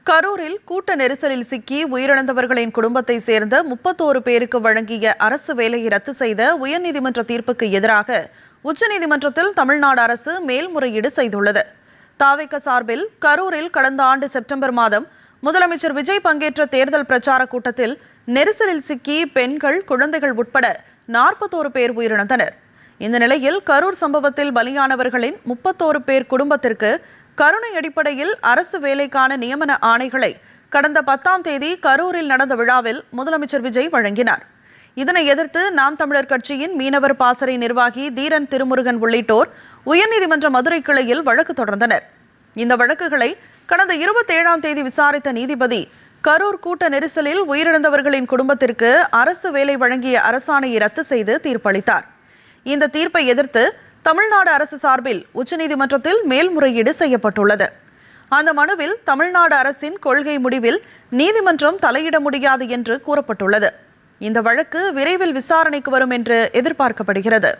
கரூரில் கூட்ட நெரிசலில் சிக்கி உயிரிழந்தவர்களின் குடும்பத்தை சேர்ந்த 31 பேருக்கு வழங்கிய அரசு வேலையை ரத்து செய்த உயர்நீதிமன்ற தீர்ப்புக்கு எதிராக உச்சநீதிமன்றத்தில் தமிழ்நாடு அரசு மேல்முறையீடு செய்துள்ளது. தாவேக சார்பில் கரூரில் கடந்த ஆண்டு செப்டம்பர் மாதம் முதலமைச்சர் விஜய் பங்கேற்ற தேர்தல் பிரச்சார கூட்டத்தில் நெரிசலில் சிக்கி பெண்கள், குழந்தைகள் உட்பட 41 பேர் உயிரிழந்தனர். இந்த நிலையில் கரூர் சம்பவத்தில் பலியானவர்களின் 31 பேர் குடும்பத்திற்கு கருணை அடிப்படையில் அரசு வேலைக்கான நியமன ஆணைகளை கடந்த 10ஆம் தேதி கரூரில் நடந்த விழாவில் முதலமைச்சர் விஜய் வழங்கினார். இதனை எதிர்த்து நாம் தமிழர் கட்சியின் மீனவர் பாசறை நிர்வாகி தீரன் திருமுருகன் உள்ளிட்டோர் உயர்நீதிமன்ற மதுரை கிளையில் வழக்கு தொடர்ந்தனர். இந்த வழக்குகளை கடந்த 27ஆம் தேதி விசாரித்த நீதிபதி கரூர் கூட்ட நெரிசலில் உயிரிழந்தவர்களின் குடும்பத்திற்கு அரசு வேலை வழங்கிய அரசாணையை ரத்து செய்து தீர்ப்பளித்தார். இந்த தீர்ப்பை எதிர்த்து தமிழ்நாடு அரசு சார்பில் உச்சநீதிமன்றத்தில் மேல்முறையீடு செய்யப்பட்டுள்ளது. அந்த மனுவில் தமிழ்நாடு அரசின் கொள்கை முடிவில் நீதிமன்றம் தலையிட முடியாது என்று கூறப்பட்டுள்ளது. இந்த வழக்கு விரைவில் விசாரணைக்கு வரும் என்று எதிர்பார்க்கப்படுகிறது.